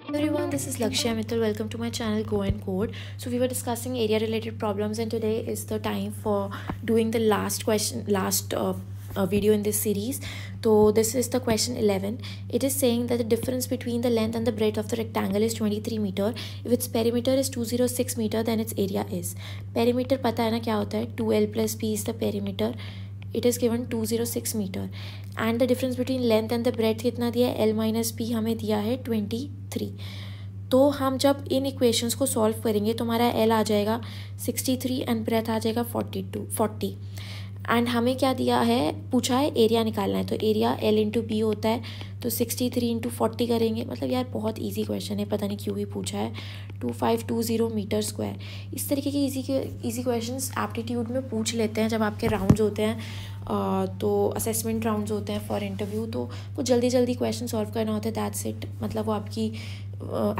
Everyone, this is Lakshya Mittal. Welcome to my channel Go and Code. So we were discussing area related problems, and today is the time for doing the last video in this series. So this is the question 11. It is saying that the difference between the length and the breadth of the rectangle is 23 meter. If its perimeter is 206 meter, then its area is. Perimeter पता है ना क्या होता है? 2L plus P is the perimeter. It is given 206 meter and the difference between length and the breadth कितना दिया है? L minus P हमें दिया है 23. तो हम जब इन इक्वेशंस को सॉल्व करेंगे तो हमारा L आ जाएगा 63 एंड ब्रेथ आ जाएगा 40 एंड हमें क्या दिया है, पूछा है एरिया निकालना है. तो एरिया L इंटू बी होता है, तो 63 इंटू 40 करेंगे. मतलब यार बहुत इजी क्वेश्चन है, पता नहीं क्यों भी पूछा है. 2520 मीटर स्क्वायर. इस तरीके के इजी क्वेश्चंस एप्टीट्यूड में पूछ लेते हैं जब आपके राउंड्स होते हैं, तो असेसमेंट राउंड्स होते हैं फॉर इंटरव्यू. तो वो जल्दी क्वेश्चन सॉल्व करना होता है, दैट्स इट. मतलब वो आपकी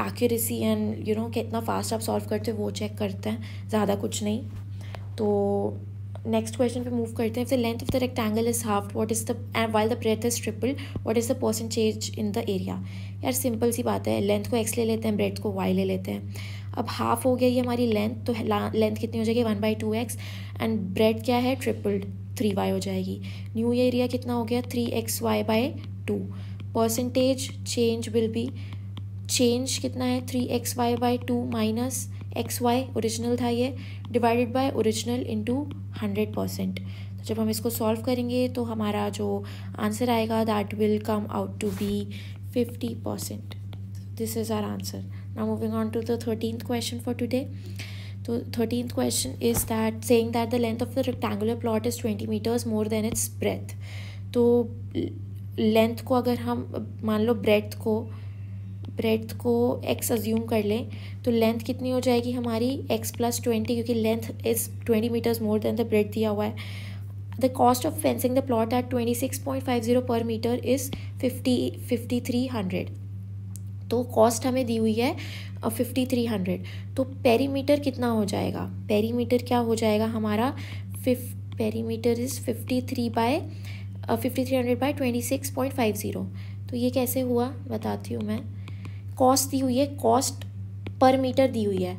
एक्यूरेसी एंड कितना फास्ट आप सॉल्व करते हो वो चेक करते हैं, ज़्यादा कुछ नहीं. तो नेक्स्ट क्वेश्चन पे मूव करते हैं. If the length of the rectangle is half, what is the while the breadth is triple, what is the percentage in the area. यार सिंपल सी बात है, लेंथ को एक्स ले लेते हैं, ब्रेथ को वाई ले लेते हैं. अब हाफ हो गया ये हमारी लेंथ, तो लेंथ कितनी हो जाएगी 1/2x एंड ब्रेथ क्या है ट्रिपल्ड 3y हो जाएगी. न्यू एरिया कितना हो गया 3xy/2. Percentage change will be, change कितना है 3xy/2 माइनस XY ओरिजिनल था ये, डिवाइडेड बाय ओरिजिनल इंटू 100%. तो जब हम इसको सॉल्व करेंगे तो हमारा जो आंसर आएगा that will come out to be 50%. This is our answer. Now moving on to the 13th question for today. तो 13th question is that saying that the length of the rectangular plot is 20 metres more than its breadth. तो length को अगर हम मान लो breadth को x assume कर लें, तो लेंथ कितनी हो जाएगी हमारी x + 20, क्योंकि length is 20 metres more than the breadth दिया हुआ है. The cost of fencing the plot at 26.50 per metre is 5300. तो कॉस्ट हमें दी हुई है 5300. तो पेरीमीटर कितना हो जाएगा, पेरीमीटर क्या हो जाएगा हमारा, पेरीमीटर इज़ 5300/26.50. तो ये कैसे हुआ बताती हूँ मैं. कॉस्ट दी हुई है, कॉस्ट पर मीटर दी हुई है,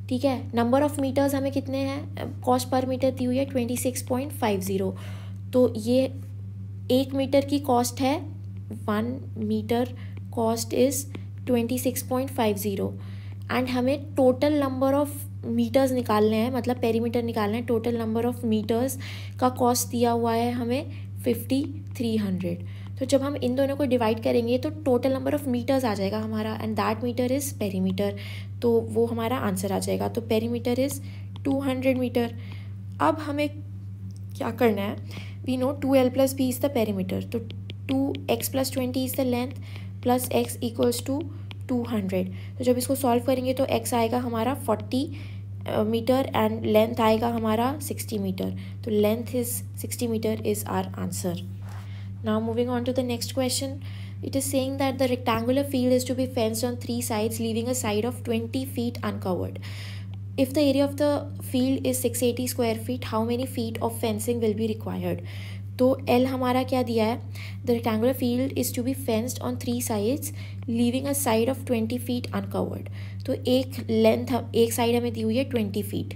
ठीक है. नंबर ऑफ़ मीटर्स हमें कितने हैं, कॉस्ट पर मीटर दी हुई है 26.50. तो ये 1 मीटर की कॉस्ट है, 1 मीटर कॉस्ट इज़ 26.50 एंड हमें टोटल नंबर ऑफ़ मीटर्स निकालने हैं, मतलब पेरीमीटर निकालना है. टोटल नंबर ऑफ़ मीटर्स का कॉस्ट दिया हुआ है हमें 5300. तो जब हम इन दोनों को डिवाइड करेंगे तो टोटल नंबर ऑफ़ मीटर्स आ जाएगा हमारा, and that metre is perimeter. तो वो हमारा आंसर आ जाएगा. तो पेरीमीटर इज़ 200 मीटर. अब हमें क्या करना है, we know 2L + B is the perimeter. तो 2x + 20 is the length plus x = 200. तो जब इसको सॉल्व करेंगे तो x आएगा हमारा 40 मीटर एंड लेंथ आएगा हमारा 60 मीटर. तो length is 60 metre is our answer. Now moving on to the next question. It is saying that the rectangular field is to be fenced on 3 sides, leaving a side of 20 feet uncovered. If the area of the field is 680 square feet, how many feet of fencing will be required? तो L हमारा क्या दिया है, the rectangular field is to be fenced on 3 sides, leaving a side of 20 feet uncovered. तो एक side हमें दी हुई है 20 feet,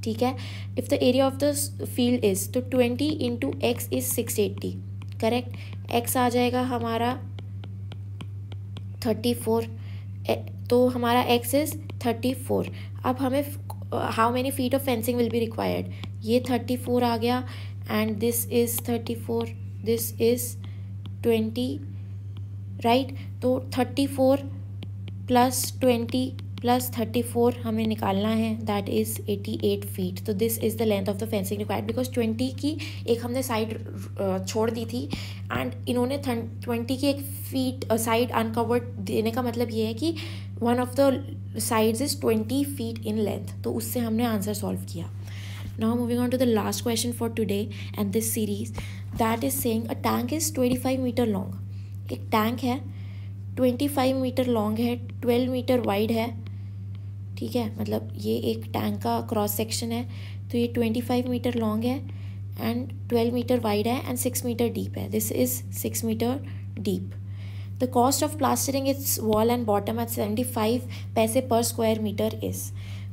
ठीक है. If the area of the field is, तो 20 into x is 680, correct. x आ जाएगा हमारा 34. तो हमारा x इज़ 34. अब हमें how many feet of fencing will be required, ये 34 आ गया and this is 34, this is 20, right. तो 34 + 20 + 34 हमें निकालना है, दैट इज़ 88 फीट. तो this is the length of the fencing required, because 20 की एक हमने साइड छोड़ दी थी एंड इन्होंने 20 की एक फीट साइड अनकवर्ड देने का मतलब ये है कि one of the sides is 20 feet in length. तो उससे हमने आंसर सॉल्व किया. Now moving on to the last question for today and this series, that is saying a tank is 25 metre long. एक टैंक है 25 metre long है, 12 metre wide है, ठीक है. मतलब ये एक टैंक का क्रॉस सेक्शन है. तो ये 25 मीटर लॉन्ग है एंड 12 मीटर वाइड है एंड 6 मीटर डीप है. This is 6 metre deep. The cost of plastering its wall and bottom at 75 paise पर स्क्वायर मीटर इज़।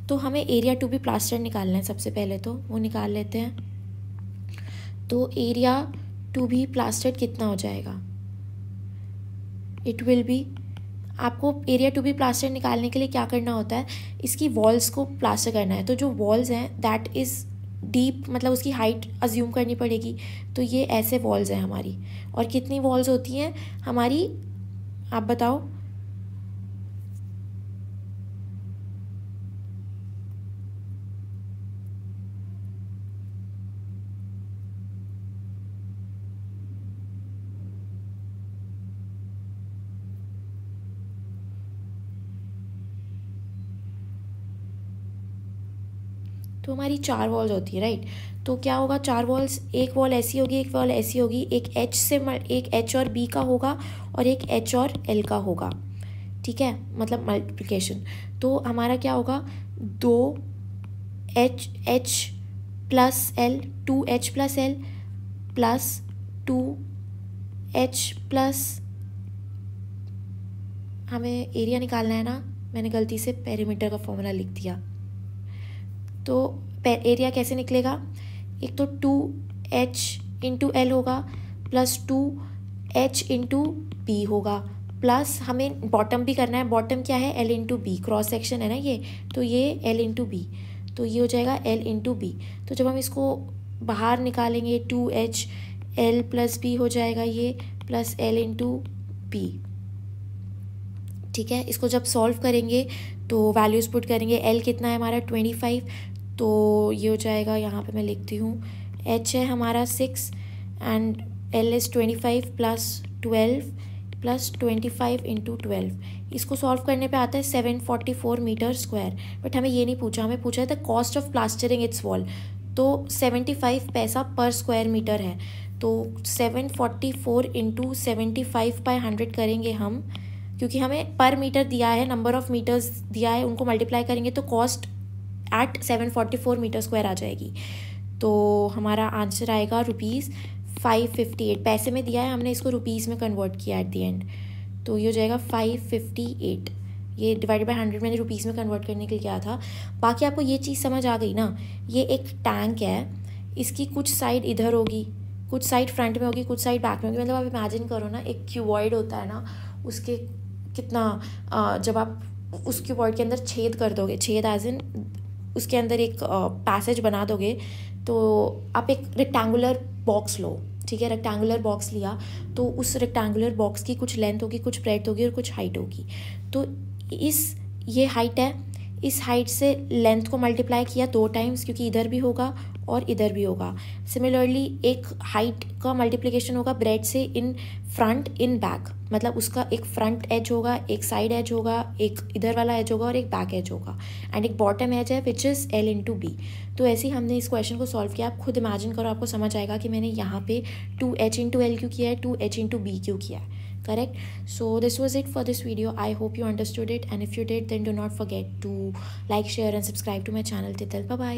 तो हमें एरिया टू बी प्लास्टर निकालना है सबसे पहले, तो वो निकाल लेते हैं। तो एरिया टू बी प्लास्टर्ड कितना हो जाएगा, इट विल बी, आपको एरिया टू बी प्लास्टर निकालने के लिए क्या करना होता है, इसकी वॉल्स को प्लास्टर करना है। तो जो वॉल्स हैं दैट इज़ डीप, मतलब उसकी हाइट अज्यूम करनी पड़ेगी। तो ये ऐसे वॉल्स हैं हमारी, और कितनी वॉल्स होती हैं हमारी, आप बताओ। तो हमारी 4 वॉल्स होती है, राइट। तो क्या होगा, 4 वॉल्स, एक वॉल ऐसी होगी, एक वॉल ऐसी होगी, एक एच और बी का होगा और एक एच और एल का होगा, ठीक है, मतलब मल्टीप्लिकेशन। तो हमारा क्या होगा, 2H plus L, 2H plus L plus 2H plus, हमें एरिया निकालना है ना, मैंने गलती से पेरीमीटर का फॉर्मूला लिख दिया। तो एरिया कैसे निकलेगा, एक तो 2H इंटू एल होगा प्लस 2H इंटू बी होगा, प्लस हमें बॉटम भी करना है। बॉटम क्या है, L into B, cross section है ना ये, तो ये L इंटू बी, तो ये हो जाएगा L इंटू बी। तो जब हम इसको बाहर निकालेंगे 2H L प्लस बी हो जाएगा ये, प्लस L इंटू बी, ठीक है। इसको जब सॉल्व करेंगे तो वैल्यूज़ पुट करेंगे, L कितना है हमारा 25, तो ये हो जाएगा, यहाँ पे मैं लिखती हूँ, H है हमारा 6 and L is 25 plus 12 plus 25 into 12। इसको सॉल्व करने पे आता है 744 मीटर स्क्वायर। बट हमें ये नहीं पूछा, हमें पूछा है the cost of plastering its wall. तो 75 पैसा पर स्क्वायर मीटर है, तो 744 इंटू 75 बाई 100 करेंगे हम, क्योंकि हमें पर मीटर दिया है, नंबर ऑफ़ मीटर्स दिया है, उनको मल्टीप्लाई करेंगे तो कॉस्ट एट 744 मीटर स्क्वायर आ जाएगी। तो हमारा आंसर आएगा ₹558, पैसे में दिया है, हमने इसको रुपीज़ में कन्वर्ट किया एट दी एंड, तो ये हो जाएगा 558। ये डिवाइडेड बाय 100 मैंने रुपीज़ में कन्वर्ट करने के लिए किया था। बाकी आपको ये चीज़ समझ आ गई ना, ये एक टैंक है, इसकी कुछ साइड इधर होगी, कुछ साइड फ्रंट में होगी, कुछ साइड बैक में होगी। मतलब आप इमेजिन करो ना, एक क्यूबॉइड होता है ना, उसके कितना, जब आप उस क्यूबॉइड के अंदर छेद कर दोगे, छेद एज इन उसके अंदर एक पैसेज बना दोगे, तो आप एक रेक्टेंगुलर बॉक्स लो, ठीक है, रेक्टेंगुलर बॉक्स लिया, तो उस रेक्टेंगुलर बॉक्स की कुछ लेंथ होगी, कुछ ब्रेड्थ होगी और कुछ हाइट होगी। तो ये हाइट है, इस हाइट से लेंथ को मल्टीप्लाई किया 2 टाइम्स, क्योंकि इधर भी होगा और इधर भी होगा। सिमिलरली एक हाइट का मल्टीप्लिकेशन होगा ब्रेड से इन फ्रंट इन बैक, मतलब उसका एक फ्रंट एज होगा, एक साइड एज होगा, एक इधर वाला एज होगा और एक बैक एज होगा, एंड एक बॉटम एज है which is L into B. तो ऐसे ही हमने इस क्वेश्चन को सॉल्व किया। आप खुद इमेजिन करो, आपको समझ आएगा कि मैंने यहाँ पे 2H इंटू एल क्यों किया है, 2H इंटू बी क्यों किया है, correct. So this was it for this video. I hope you understood it, and if you did, then do not forget to like, share and subscribe to my channel. Till bye bye.